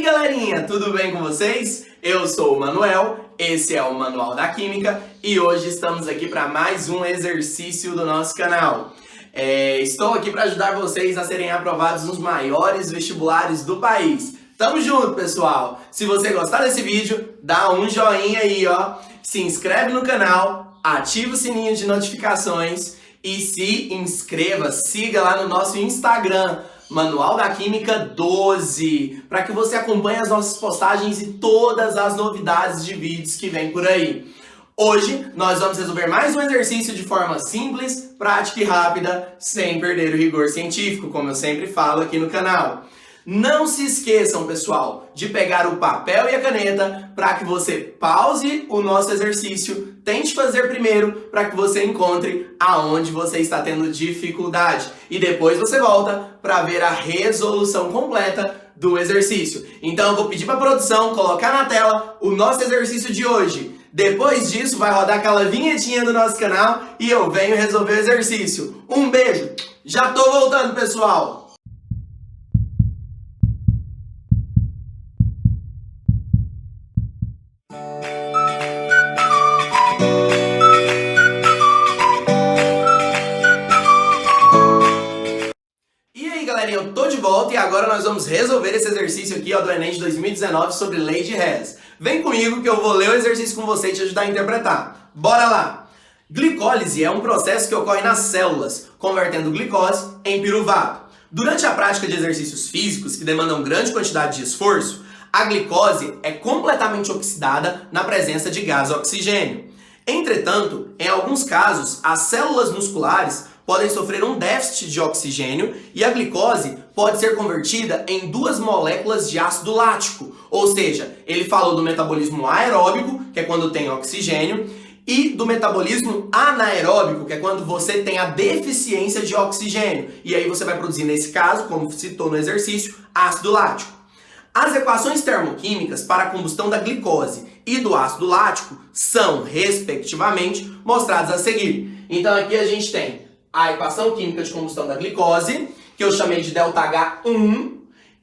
Galerinha, tudo bem com vocês? Eu sou o Manuel, esse é o Manual da Química e hoje estamos aqui para mais um exercício do nosso canal. Estou aqui para ajudar vocês a serem aprovados nos maiores vestibulares do país. Tamo junto, pessoal! Se você gostar desse vídeo, dá um joinha aí, ó. Se inscreve no canal, ativa o sininho de notificações e se inscreva, siga lá no nosso Instagram, Manual da Química 12, para que você acompanhe as nossas postagens e todas as novidades de vídeos que vem por aí. Hoje nós vamos resolver mais um exercício de forma simples, prática e rápida, sem perder o rigor científico, como eu sempre falo aqui no canal. Não se esqueçam, pessoal, de pegar o papel e a caneta para que você pause o nosso exercício, tente fazer primeiro para que você encontre aonde você está tendo dificuldade e depois você volta para ver a resolução completa do exercício. Então eu vou pedir para a produção colocar na tela o nosso exercício de hoje. Depois disso vai rodar aquela vinhetinha do nosso canal e eu venho resolver o exercício. Um beijo, já tô voltando, pessoal! Eu tô de volta e agora nós vamos resolver esse exercício aqui, ó, do Enem de 2019 sobre lei de Hess. Vem comigo que eu vou ler o exercício com você e te ajudar a interpretar. Bora lá! Glicólise é um processo que ocorre nas células, convertendo glicose em piruvato. Durante a prática de exercícios físicos que demandam grande quantidade de esforço, a glicose é completamente oxidada na presença de gás oxigênio. Entretanto, em alguns casos, as células musculares podem sofrer um déficit de oxigênio e a glicose pode ser convertida em duas moléculas de ácido lático. Ou seja, ele falou do metabolismo aeróbico, que é quando tem oxigênio, e do metabolismo anaeróbico, que é quando você tem a deficiência de oxigênio. E aí você vai produzir, nesse caso, como citou no exercício, ácido lático. As equações termoquímicas para a combustão da glicose e do ácido lático são, respectivamente, mostradas a seguir. Então aqui a gente tem a equação química de combustão da glicose, que eu chamei de ΔH1,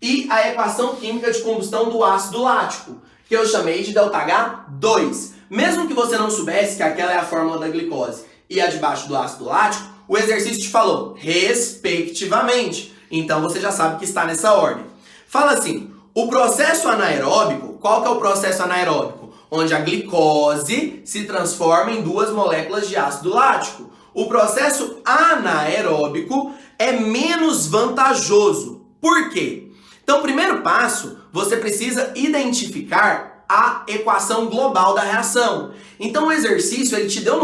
e a equação química de combustão do ácido lático, que eu chamei de ΔH2. Mesmo que você não soubesse que aquela é a fórmula da glicose e a de baixo do ácido lático, o exercício te falou, respectivamente. Então você já sabe que está nessa ordem. Fala assim, o processo anaeróbico, qual que é o processo anaeróbico? Onde a glicose se transforma em duas moléculas de ácido lático. O processo anaeróbico é menos vantajoso. Por quê? Então, primeiro passo, você precisa identificar a equação global da reação. Então, o exercício ele te deu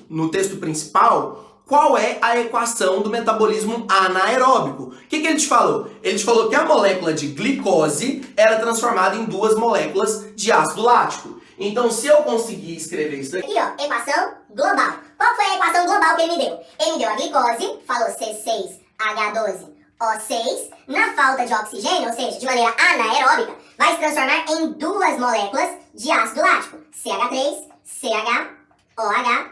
no texto principal, qual é a equação do metabolismo anaeróbico. O que ele te falou? Ele te falou que a molécula de glicose era transformada em duas moléculas de ácido lático. Então, se eu conseguir escrever isso aqui, ó, equação global. Qual foi a equação global que ele me deu? Ele me deu a glicose, falou C6H12O6, na falta de oxigênio, ou seja, de maneira anaeróbica, vai se transformar em duas moléculas de ácido lático, CH3, CHOH,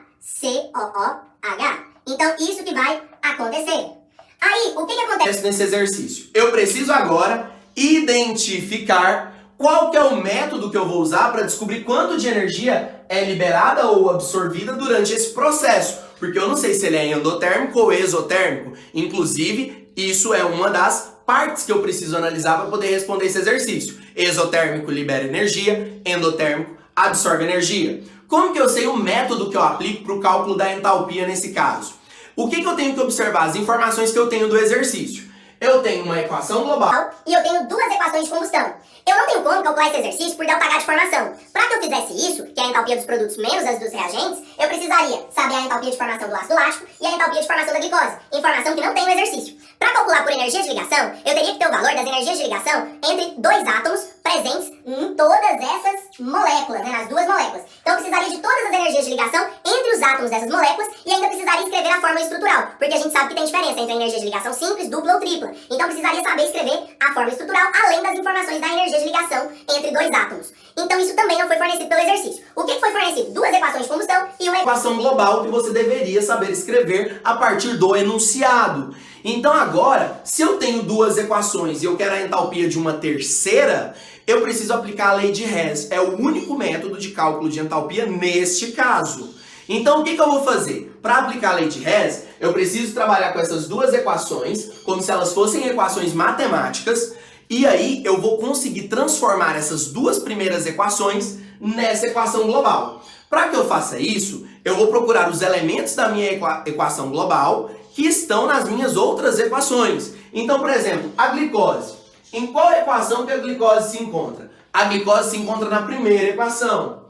COOH. Então, isso que vai acontecer. Aí, o que acontece nesse exercício? Eu preciso agora identificar qual que é o método que eu vou usar para descobrir quanto de energia é liberada ou absorvida durante esse processo. Porque eu não sei se ele é endotérmico ou exotérmico. Inclusive, isso é uma das partes que eu preciso analisar para poder responder esse exercício. Exotérmico libera energia, endotérmico absorve energia. Como que eu sei o método que eu aplico para o cálculo da entalpia nesse caso? O que eu tenho que observar? As informações que eu tenho do exercício. Eu tenho uma equação global e eu tenho duas equações de combustão. Eu não tenho como calcular esse exercício por ΔH de formação. Para que eu fizesse isso, que é a entalpia dos produtos menos as dos reagentes, eu precisaria saber a entalpia de formação do ácido lático e a entalpia de formação da glicose, informação que não tem no exercício. Para calcular por energia de ligação, eu teria que ter o valor das energias de ligação entre dois átomos presentes em todas essas moléculas, nas duas moléculas. Então eu precisaria de todas as energias de ligação entre os átomos dessas moléculas e ainda precisaria escrever a fórmula estrutural, porque a gente sabe que tem diferença entre a energia de ligação simples, dupla ou tripla. Então eu precisaria saber escrever a fórmula estrutural além das informações da energia energia de ligação entre dois átomos. Então isso também não foi fornecido pelo exercício. O que foi fornecido? Duas equações de combustão e uma equação global que você deveria saber escrever a partir do enunciado. Então agora, se eu tenho duas equações e eu quero a entalpia de uma terceira, eu preciso aplicar a lei de Hess. É o único método de cálculo de entalpia neste caso. Então o que eu vou fazer? Para aplicar a lei de Hess, eu preciso trabalhar com essas duas equações como se elas fossem equações matemáticas, e aí eu vou conseguir transformar essas duas primeiras equações nessa equação global. Para que eu faça isso, eu vou procurar os elementos da minha equação global que estão nas minhas outras equações. Então, por exemplo, a glicose. Em qual equação que a glicose se encontra? A glicose se encontra na primeira equação.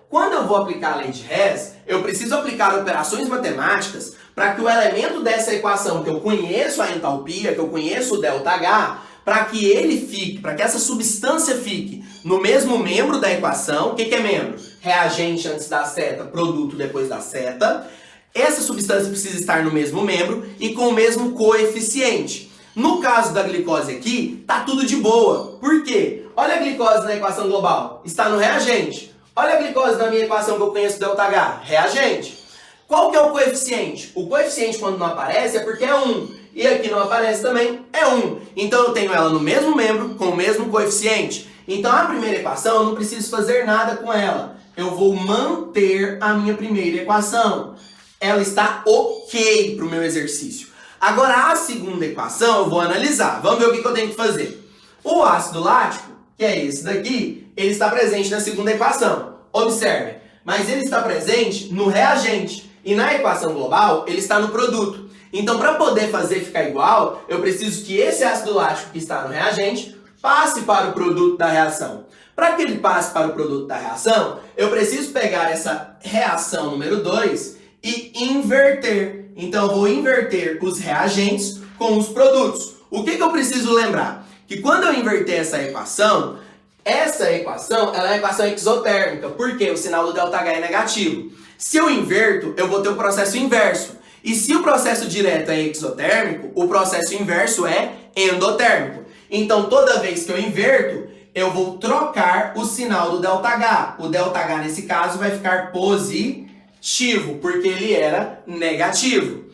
Quando eu vou aplicar a lei de Hess, eu preciso aplicar operações matemáticas para que o elemento dessa equação, que eu conheço a entalpia, que eu conheço o ΔH, para que ele fique, para que essa substância fique no mesmo membro da equação. O que é membro? Reagente antes da seta, produto depois da seta. Essa substância precisa estar no mesmo membro e com o mesmo coeficiente. No caso da glicose aqui, tá tudo de boa. Por quê? Olha a glicose na equação global, está no reagente. Olha a glicose na minha equação que eu conheço, ΔH, reagente. Qual que é o coeficiente? O coeficiente, quando não aparece, é porque é 1. E aqui não aparece também, é 1. Então eu tenho ela no mesmo membro, com o mesmo coeficiente. Então a primeira equação, eu não preciso fazer nada com ela. Eu vou manter a minha primeira equação. Ela está ok para o meu exercício. Agora a segunda equação eu vou analisar. Vamos ver o que eu tenho que fazer. O ácido lático, que é esse daqui, ele está presente na segunda equação. Observe, mas ele está presente no reagente. E na equação global, ele está no produto. Então, para poder fazer ficar igual, eu preciso que esse ácido lático que está no reagente passe para o produto da reação. Para que ele passe para o produto da reação, eu preciso pegar essa reação número 2 e inverter. Então, eu vou inverter os reagentes com os produtos. O que eu preciso lembrar? Que quando eu inverter essa equação ela é uma equação exotérmica, porque o sinal do ΔH é negativo. Se eu inverto, eu vou ter o processo inverso. E se o processo direto é exotérmico, o processo inverso é endotérmico. Então, toda vez que eu inverto, eu vou trocar o sinal do ΔH. O ΔH, nesse caso, vai ficar positivo, porque ele era negativo.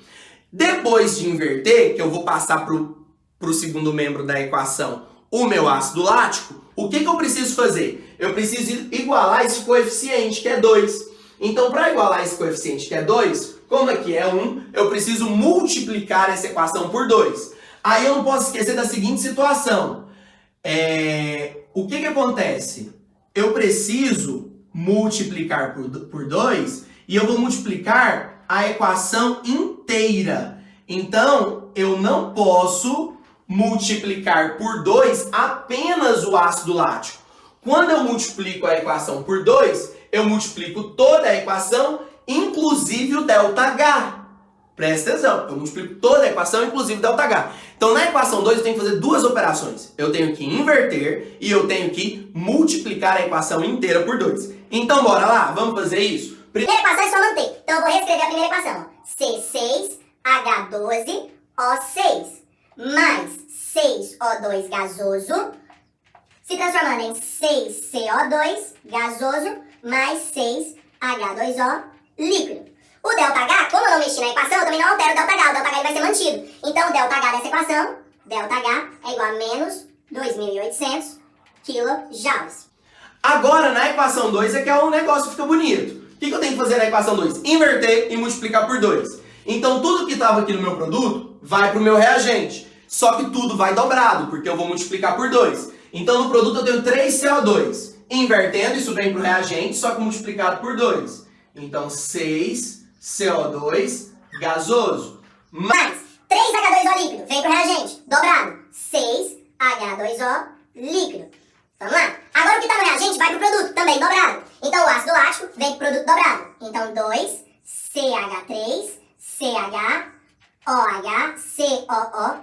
Depois de inverter, que eu vou passar para o segundo membro da equação, o meu ácido lático, o que eu preciso fazer? Eu preciso igualar esse coeficiente, que é 2. Então, para igualar esse coeficiente, que é 2, como aqui é 1, eu preciso multiplicar essa equação por 2. Aí eu não posso esquecer da seguinte situação. O que acontece? Eu preciso multiplicar por 2 e eu vou multiplicar a equação inteira. Então, eu não posso multiplicar por 2 apenas o ácido lático. Quando eu multiplico a equação por 2, eu multiplico toda a equação, inclusive o ΔH. Presta atenção, eu multiplico toda a equação, inclusive o ΔH. Então, na equação 2, eu tenho que fazer duas operações. Eu tenho que inverter e eu tenho que multiplicar a equação inteira por 2. Então, bora lá, vamos fazer isso? Primeira equação é só manter. Então, eu vou reescrever a primeira equação. C6H12O6 mais 6O2 gasoso se transformando em 6CO2 gasoso mais 6H2O líquido. O ΔH, como eu não mexi na equação, eu também não altero o ΔH. O ΔH ele vai ser mantido. Então, o ΔH dessa equação, ΔH é igual a menos 2.800 kJ. Agora, na equação 2 é que o negócio fica bonito. O que eu tenho que fazer na equação 2? Inverter e multiplicar por 2. Então, tudo que estava aqui no meu produto vai para o meu reagente. Só que tudo vai dobrado, porque eu vou multiplicar por 2. Então, no produto eu tenho 3CO2. Invertendo, isso vem para o reagente, só que multiplicado por 2. Então, 6CO2 gasoso mais 3H2O líquido, vem para o reagente, dobrado. 6H2O líquido. Vamos lá? Agora o que está no reagente vai para o produto, também dobrado. Então, o ácido lático vem para o produto dobrado. Então, 2CH3, CH, OH, COOH.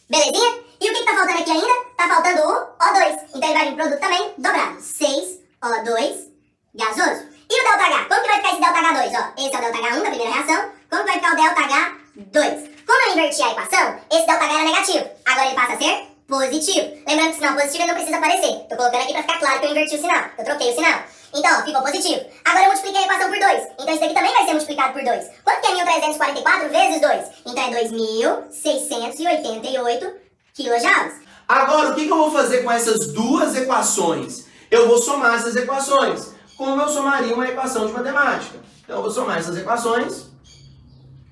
Belezinha? E o que está faltando aqui ainda? Está faltando o O2. Então, ele vai vir para o produto também dobrado. 6O2 gasoso. E o ΔH? Como que vai ficar esse ΔH2? Ó, esse é o ΔH1 da primeira reação. Como que vai ficar o ΔH2? Como eu inverti a equação, esse ΔH era negativo. Agora ele passa a ser positivo. Lembrando que o sinal positivo ele não precisa aparecer. Tô colocando aqui pra ficar claro que eu inverti o sinal. Eu troquei o sinal. Então, ó, ficou positivo. Agora eu multipliquei a equação por 2. Então isso daqui também vai ser multiplicado por 2. Quanto que é 1.344 vezes 2? Então é 2.688 quilojoules. Agora, o que eu vou fazer com essas duas equações? Eu vou somar essas equações, como eu somaria uma equação de matemática. Então eu vou somar essas equações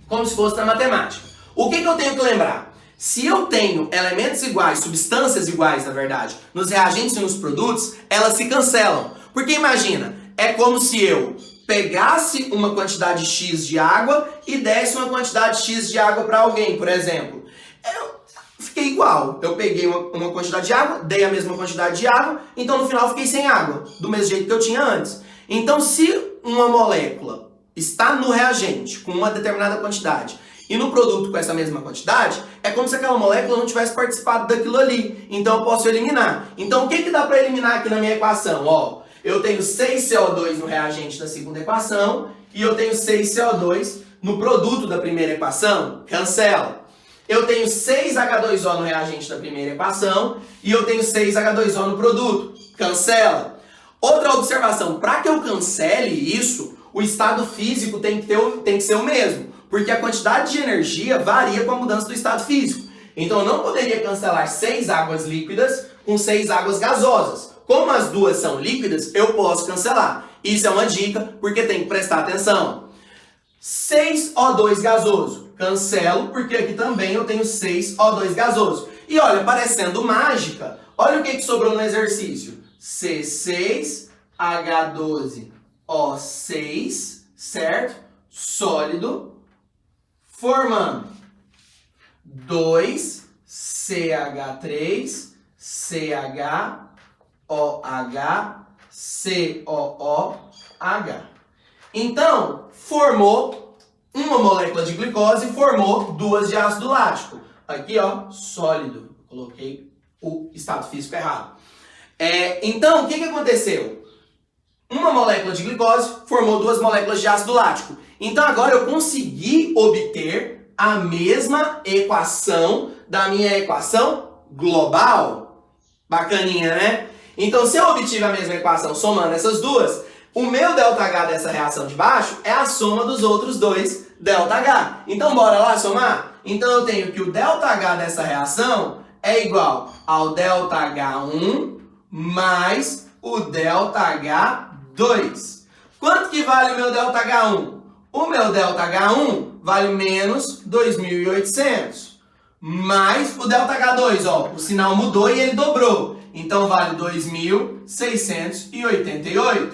como se fosse na matemática. O que eu tenho que lembrar? Se eu tenho elementos iguais, substâncias iguais, na verdade, nos reagentes e nos produtos, elas se cancelam. Porque imagina, é como se eu pegasse uma quantidade X de água e desse uma quantidade X de água para alguém, por exemplo. Eu fiquei igual. Eu peguei uma quantidade de água, dei a mesma quantidade de água, então no final eu fiquei sem água, do mesmo jeito que eu tinha antes. Então se uma molécula está no reagente com uma determinada quantidade e no produto com essa mesma quantidade, é como se aquela molécula não tivesse participado daquilo ali. Então eu posso eliminar. Então o que dá para eliminar aqui na minha equação? Ó, eu tenho 6CO2 no reagente da segunda equação e eu tenho 6CO2 no produto da primeira equação. Cancela. Eu tenho 6H2O no reagente da primeira equação e eu tenho 6H2O no produto. Cancela. Outra observação, para que eu cancele isso, o estado físico tem que ser o mesmo, porque a quantidade de energia varia com a mudança do estado físico. Então eu não poderia cancelar 6 águas líquidas com 6 águas gasosas. Como as duas são líquidas, eu posso cancelar. Isso é uma dica, porque tem que prestar atenção. 6O2 gasoso. Cancelo, porque aqui também eu tenho 6O2 gasoso. E olha, parecendo mágica, olha o que sobrou no exercício. C6H12O6, certo? Sólido, formando 2CH3CHOH, Então, formou uma molécula de glicose e formou duas de ácido lático. Aqui, ó, sólido. Coloquei o estado físico errado. Então, o que aconteceu? Uma molécula de glicose formou duas moléculas de ácido lático. Então, agora eu consegui obter a mesma equação da minha equação global. Bacaninha, né? Então, se eu obtive a mesma equação somando essas duas, o meu ΔH dessa reação de baixo é a soma dos outros dois ΔH. Então, bora lá somar? Então, eu tenho que o ΔH dessa reação é igual ao ΔH1 mais o ΔH2. Quanto que vale o meu ΔH1? O meu ΔH1 vale menos 2.800. Mais o ΔH2, ó, o sinal mudou e ele dobrou. Então, vale 2.688.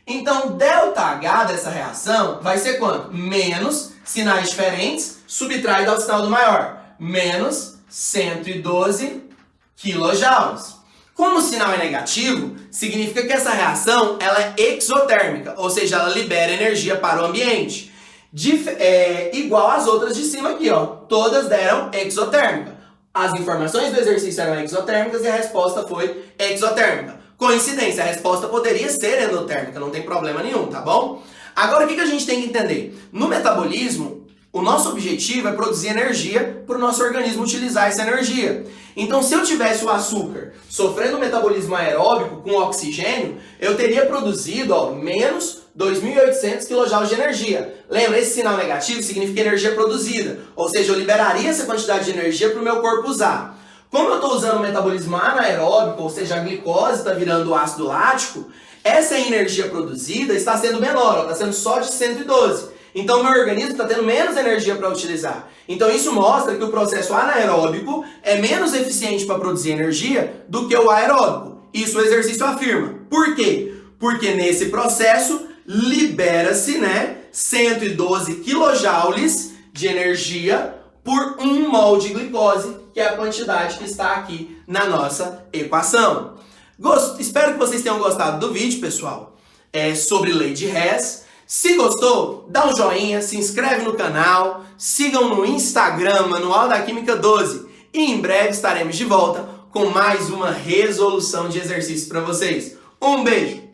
Então, ΔH dessa reação vai ser quanto? Menos, sinais diferentes, subtraído ao sinal do maior. Menos 112 kJ. Como o sinal é negativo, significa que essa reação ela é exotérmica, ou seja, ela libera energia para o ambiente. Igual às outras de cima aqui, ó. Todas deram exotérmica. As informações do exercício eram exotérmicas e a resposta foi exotérmica. Coincidência, a resposta poderia ser endotérmica, não tem problema nenhum, tá bom? Agora, o que a gente tem que entender? No metabolismo, o nosso objetivo é produzir energia para o nosso organismo utilizar essa energia. Então, se eu tivesse o açúcar sofrendo um metabolismo aeróbico com oxigênio, eu teria produzido, ó, menos 2.800 kJ de energia. Lembra, esse sinal negativo significa energia produzida, ou seja, eu liberaria essa quantidade de energia para o meu corpo usar. Como eu estou usando o metabolismo anaeróbico, ou seja, a glicose está virando ácido lático, essa energia produzida está sendo menor, está sendo só de 112. Então, meu organismo está tendo menos energia para utilizar. Então, isso mostra que o processo anaeróbico é menos eficiente para produzir energia do que o aeróbico. Isso o exercício afirma. Por quê? Porque nesse processo libera-se, 112 kJ de energia por 1 mol de glicose, que é a quantidade que está aqui na nossa equação. Espero que vocês tenham gostado do vídeo, pessoal. Sobre lei de Hess. Se gostou, dá um joinha, se inscreve no canal, sigam no Instagram, Manual da Química 12. E em breve estaremos de volta com mais uma resolução de exercício para vocês. Um beijo!